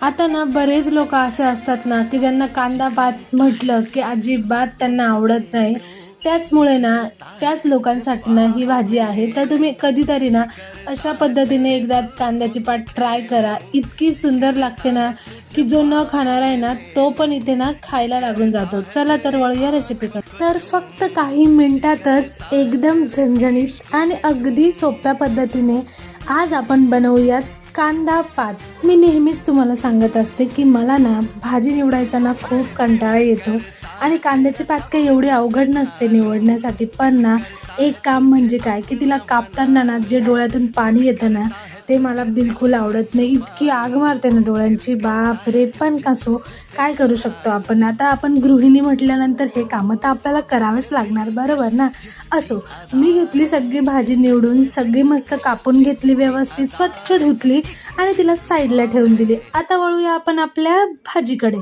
आता ना बरेच लोक असे असतात ना की ज्यांना कांदा भात म्हटलं की अजिबात त्यांना आवडत नाही. त्याचमुळे ना त्याच लोकांसाठी ना ही भाजी आहे. तर तुम्ही कधीतरी ना अशा पद्धतीने एकदा कांद्याची पात ट्राय करा. इतकी सुंदर लागते ना की जो न खाणार आहे ना तो पण इथे ना खायला लागून जातो. चला तर वळूया रेसिपीकडे. तर फक्त काही मिनिटातच एकदम झणझणीत आणि अगदी सोप्या पद्धतीने आज आपण बनवूयात कांदा पात. मी नेहमीच तुम्हाला सांगत असते की मला ना भाजी निवडायचा ना खूप कंटाळा येतो आणि कांद्याची पात काही एवढी अवघड नसते निवडण्यासाठी. पण ना एक काम म्हणजे काय की तिला कापताना ना जे डोळ्यातून पाणी येतं ना ते मला बिलकुल आवडत नाही. इतकी आग मारते ना डोळ्यांची, बाप रे. पण कसो काय करू शकतो आपण. आता आपण गृहिणी म्हटल्यानंतर हे कामं तर आपल्याला करावेच लागणार, बरोबर ना. असो, मी घेतली सगळी भाजी निवडून, सगळी मस्त कापून घेतली, व्यवस्थित स्वच्छ धुतली आणि तिला साईडला ठेवून दिली. आता वळूया आपण आपल्या भाजीकडे.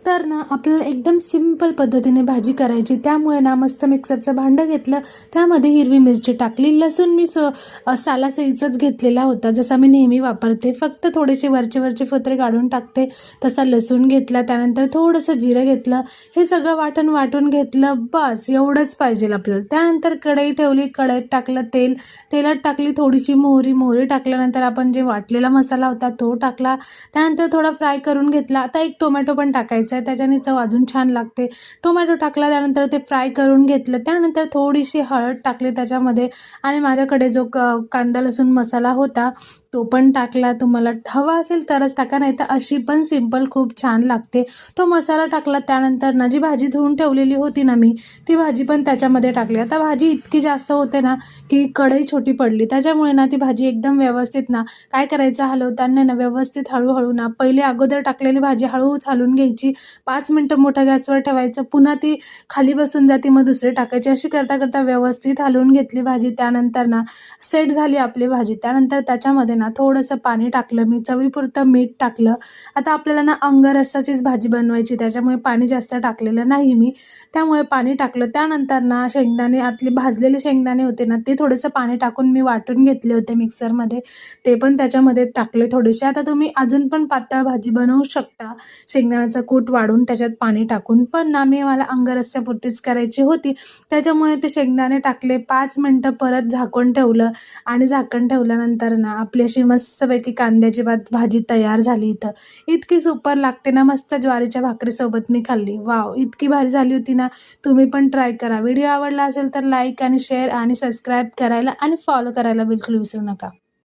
तर ना आपल्याला एकदम सिंपल पद्धतीने भाजी करायची. त्यामुळे ना मस्त मिक्सरचं भांडं घेतलं, त्यामध्ये हिरवी मिरची टाकली, लसूण मी सालासहीचाच घेतलेला होता जसा मी नेहमी वापरते. फक्त थोडेसे वरचे फोत्रे काढून टाकते तसा लसूण घेतला, त्यानंतर थोडंसं जिरं घेतलं, हे सगळं वाटून घेतलं. बस एवढंच पाहिजे आपल्याला. त्यानंतर कढई ठेवली, कढईत टाकलं तेल, तेलात टाकली थोडीशी मोहरी टाकल्यानंतर आपण जे वाटलेला मसाला होता तो टाकला. त्यानंतर थोडा फ्राय करून घेतला. आता एक टोमॅटो पण टाकायचा आहे, त्याच्याने चव अजून छान लागते. टोमॅटो टाकला, त्यानंतर ते फ्राय करून घेतलं. त्यानंतर थोडीशी हळद टाकली त्याच्यामध्ये आणि माझ्याकडे जो कांदा लसूण मसाला होता तो पण टाकला. तुम्हाला हवा असेल तरच टाका, नाही तर अशी पण सिंपल खूप छान लागते. तो मसाला टाकला. त्यानंतर ना जी भाजी धुवून ठेवलेली होती ना मी, ती भाजी पण त्याच्यामध्ये टाकली. आता भाजी इतकी जास्त होते ना की कढई छोटी पडली, त्याच्यामुळे ना ती भाजी एकदम व्यवस्थित ना काय करायचं, हलवताना ना व्यवस्थित हळूहळू ना पहिले अगोदर टाकलेली भाजी हळूच हलवून घ्यायची. 5 मिनटं मोठ्या गॅसवर ठेवायचं, पुन्हा ती खाली बसून जाते, मग दुसरी टाकायची. अशी करता करता व्यवस्थित हलवून घेतली भाजी. त्यानंतर ना सेट झाली आपली भाजी. त्यानंतर त्याच्यामध्ये ना थोडंसं पाणी टाकलं, मी चवीपुरतं मीठ टाकलं. आता आपल्याला ना अंगरस्साचीच भाजी बनवायची, त्याच्यामुळे पाणी जास्त टाकलेलं नाही मी, त्यामुळे पाणी टाकलं. त्यानंतर ना शेंगदाणे, आतले भाजलेले शेंगदाणे होते ना ते थोडंसं पाणी टाकून मी वाटून घेतले होते मिक्सरमध्ये, ते पण त्याच्यामध्ये टाकले थोडेसे. आता तुम्ही अजून पण पातळ भाजी बनवू शकता शेंगदाण्याचा कूट वाढून त्याच्यात पाणी टाकून, पण ना मला अंगरस्स्यापुरतीच करायची होती, त्याच्यामुळे ते शेंगदाणे टाकले. 5 मिनटं परत झाकून ठेवलं आणि झाकण ठेवल्यानंतर ना आपली अशी मस्तपैकी कांद्याची भाजी तयार झाली. इथं इतकी सुपर लागते ना, मस्त ज्वारीच्या भाकरीसोबत मी खाल्ली. वाव, इतकी भारी झाली होती ना. तुम्ही पण ट्राय करा. व्हिडिओ आवडला असेल तर लाईक आणि शेअर आणि सबस्क्राईब करायला आणि फॉलो करायला बिलकुल विसरू नका.